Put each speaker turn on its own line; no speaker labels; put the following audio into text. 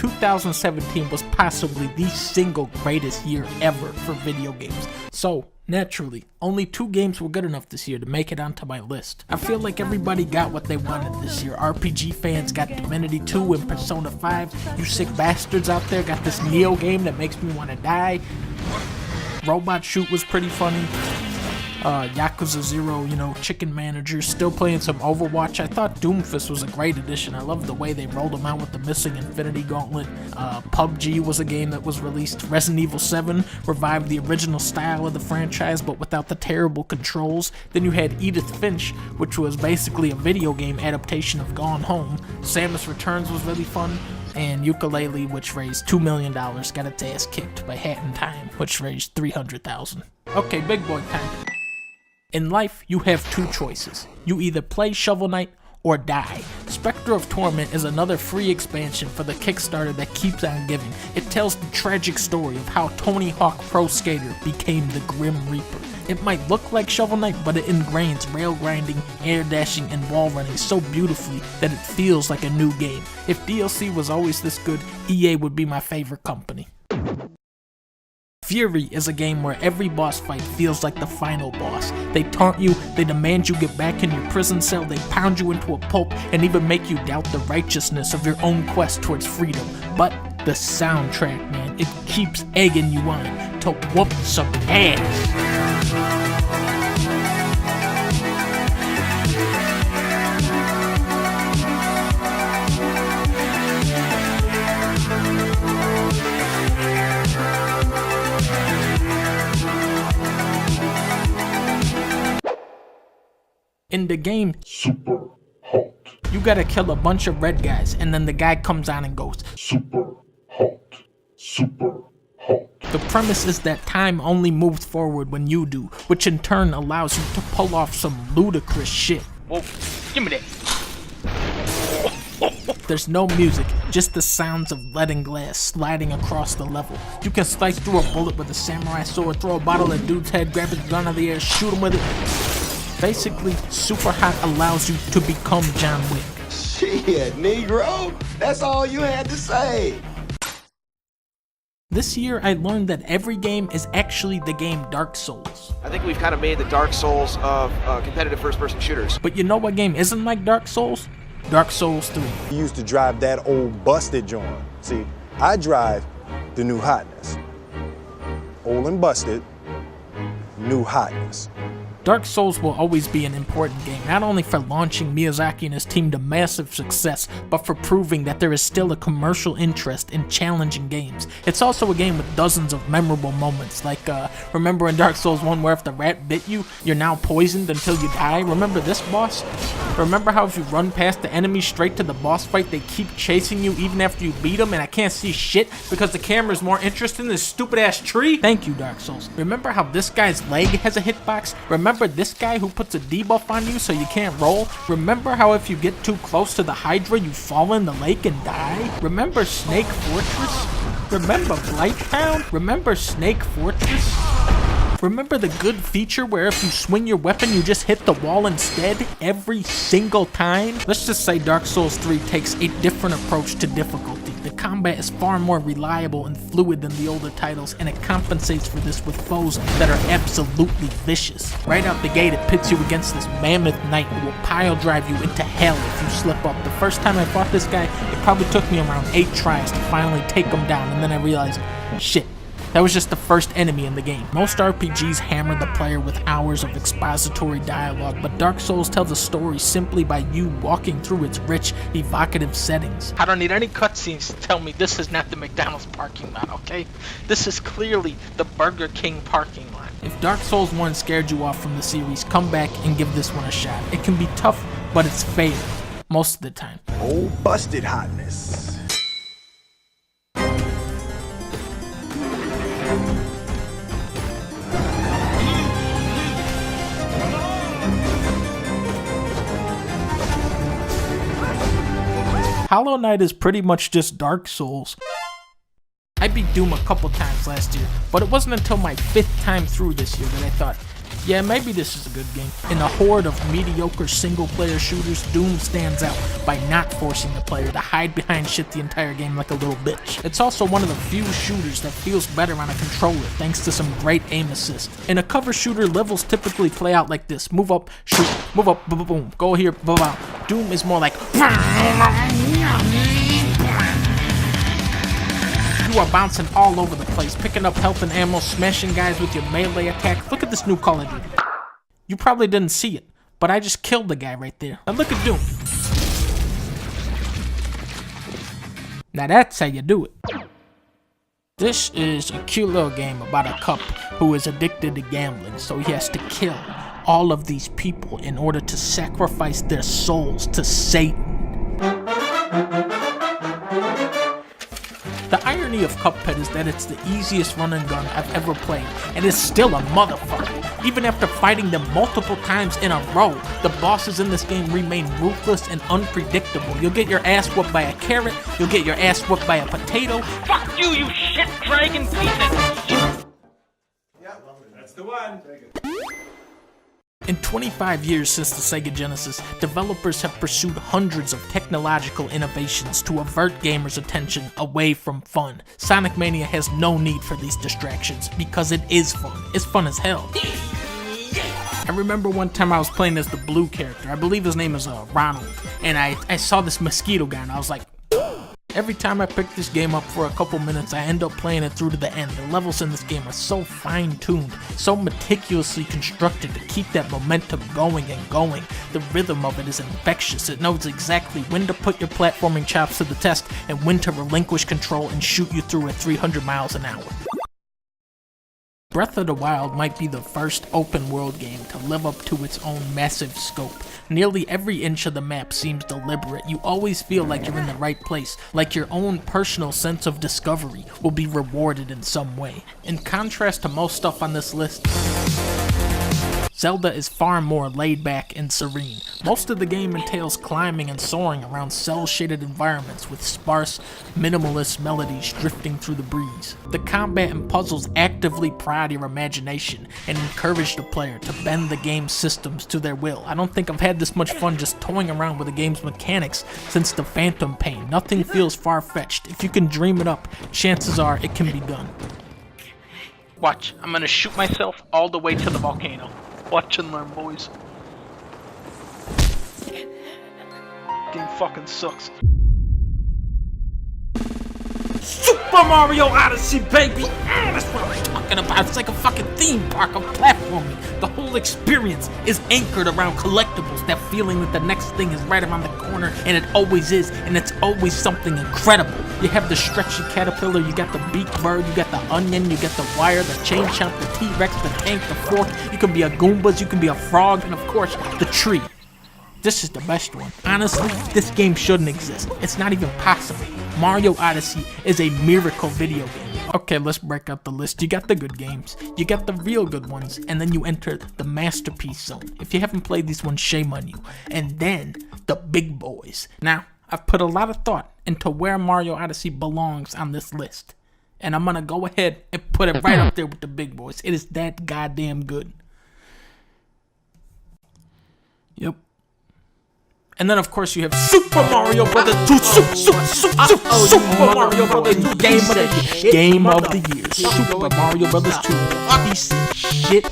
2017 was possibly the single greatest year ever for video games. So, naturally, only 2 games were good enough this year to make it onto my list. I feel like everybody got what they wanted this year. RPG fans got Divinity 2 and Persona 5. You sick bastards out there got this Neo game that makes me want to die. Robot Shoot was pretty funny. Yakuza 0, chicken manager, still playing some Overwatch. I thought Doomfist was a great addition. I love the way they rolled him out with the missing Infinity Gauntlet. PUBG was a game that was released. Resident Evil 7 revived the original style of the franchise, but without the terrible controls. Then you had Edith Finch, which was basically a video game adaptation of Gone Home. Samus Returns was really fun. And Ukulele, which raised $2 million, got its ass kicked by Hat in Time, which raised $300,000. Okay, big boy time. In life, you have 2 choices. You either play Shovel Knight or die. Specter of Torment is another free expansion for the Kickstarter that keeps on giving. It tells the tragic story of how Tony Hawk Pro Skater became the Grim Reaper. It might look like Shovel Knight, but it ingrains rail grinding, air dashing, and wall running so beautifully that it feels like a new game. If DLC was always this good, EA would be my favorite company. Furi is a game where every boss fight feels like the final boss. They taunt you, they demand you get back in your prison cell, they pound you into a pulp, and even make you doubt the righteousness of your own quest towards freedom. But the soundtrack, man, it keeps egging you on to whoop some ass. In the game Superhot, you gotta kill a bunch of red guys, and then the guy comes on and goes, Superhot, Superhot. The premise is that time only moves forward when you do, which in turn allows you to pull off some ludicrous shit. Whoa, give me that. There's no music, just the sounds of lead and glass sliding across the level. You can slice through a bullet with a samurai sword, throw a bottle at a dude's head, grab his gun out of the air, shoot him with it. Basically, Superhot allows you to become John Wick.
Shit, Negro, that's all you had to say.
This year, I learned that every game is actually the game Dark Souls.
I think we've kind of made the Dark Souls of competitive first-person shooters.
But you know what game isn't like Dark Souls? Dark Souls 3.
You used to drive that old busted joint. See, I drive the new hotness. Old and busted, new hotness.
Dark Souls will always be an important game, not only for launching Miyazaki and his team to massive success, but for proving that there is still a commercial interest in challenging games. It's also a game with dozens of memorable moments, like remember in Dark Souls 1 where if the rat bit you, you're now poisoned until you die? Remember this boss? Remember how if you run past the enemy straight to the boss fight, they keep chasing you even after you beat them and I can't see shit because the camera's more interested in this stupid ass tree? Thank you, Dark Souls. Remember how this guy's leg has a hitbox? Remember this guy who puts a debuff on you so you can't roll? Remember how if you get too close to the Hydra, you fall in the lake and die? Remember Snake Fortress? Remember Blighttown? Remember Snake Fortress? Remember the good feature where if you swing your weapon, you just hit the wall instead every single time? Let's just say Dark Souls 3 takes a different approach to difficulty. The combat is far more reliable and fluid than the older titles, and it compensates for this with foes that are absolutely vicious. Right out the gate, it pits you against this mammoth knight who will pile drive you into hell if you slip up. The first time I fought this guy, it probably took me around 8 tries to finally take him down, and then I realized, shit. That was just the first enemy in the game. Most RPGs hammer the player with hours of expository dialogue, but Dark Souls tells a story simply by you walking through its rich, evocative settings. I don't need any cutscenes to tell me this is not the McDonald's parking lot, okay? This is clearly the Burger King parking lot. If Dark Souls 1 scared you off from the series, come back and give this one a shot. It can be tough, but it's fair. Most of the time.
Old busted hotness.
Hollow Knight is pretty much just Dark Souls. I beat Doom a couple times last year, but it wasn't until my 5th time through this year that I thought, Yeah, maybe this is a good game. In a horde of mediocre single-player shooters, Doom stands out by not forcing the player to hide behind shit the entire game like a little bitch. It's also one of the few shooters that feels better on a controller thanks to some great aim assist. In a cover shooter, levels typically play out like this. Move up, shoot, move up, boom, boom, go here, boom, boom. Doom is more like... You are bouncing all over the place, picking up health and ammo, smashing guys with your melee attack. Look at this new Call of Duty. You probably didn't see it, but I just killed the guy right there. Now look at Doom. Now that's how you do it. This is a cute little game about a cup who is addicted to gambling, so he has to kill all of these people in order to sacrifice their souls to Satan. The irony of Cuphead is that it's the easiest run and gun I've ever played, and it's still a motherfucker. Even after fighting them multiple times in a row, the bosses in this game remain ruthless and unpredictable. You'll get your ass whooped by a carrot, you'll get your ass whooped by a potato. Fuck you, you shit dragon piece of shit!
That's the one.
In 25 years since the Sega Genesis, developers have pursued hundreds of technological innovations to avert gamers' attention away from fun. Sonic Mania has no need for these distractions, because it is fun. It's fun as hell. I remember one time I was playing as the blue character. I believe his name is Ronald. And I saw this mosquito guy and I was like... Every time I pick this game up for a couple minutes, I end up playing it through to the end. The levels in this game are so fine-tuned, so meticulously constructed to keep that momentum going and going. The rhythm of it is infectious. It knows exactly when to put your platforming chops to the test and when to relinquish control and shoot you through at 300 miles an hour. Breath of the Wild might be the first open-world game to live up to its own massive scope. Nearly every inch of the map seems deliberate. You always feel like you're in the right place, like your own personal sense of discovery will be rewarded in some way. In contrast to most stuff on this list, Zelda is far more laid back and serene. Most of the game entails climbing and soaring around cel-shaded environments with sparse, minimalist melodies drifting through the breeze. The combat and puzzles actively prod your imagination and encourage the player to bend the game's systems to their will. I don't think I've had this much fun just toying around with the game's mechanics since the Phantom Pain. Nothing feels far-fetched. If you can dream it up, chances are it can be done. Watch, I'm gonna shoot myself all the way to the volcano. Watch and learn, boys. Game fucking sucks. Super Mario Odyssey, baby! That's what I'm talking about. It's like a fucking theme park of platforming. The whole experience is anchored around collectibles. That feeling that the next thing is right around the corner, and it always is, and it's always something incredible. You have the stretchy caterpillar, you got the beaked bird, you got the onion, you got the wire, the chain chomp, the T-Rex, the tank, the fork. You can be a Goombas, you can be a frog, and of course, the tree. This is the best one. Honestly, this game shouldn't exist. It's not even possible. Mario Odyssey is a miracle video game. Okay, let's break out the list. You got the good games, you got the real good ones, and then you enter the masterpiece zone. If you haven't played these ones, shame on you. And then, the big boys. Now, I've put a lot of thought into where Mario Odyssey belongs on this list. And I'm gonna go ahead and put it right up there with the big boys. It is that goddamn good. Yep. And then, of course, you have Super Mario Brothers 2, Super Mario Brothers 2, Game of the Year, Super Mario Brothers 2, piece of shit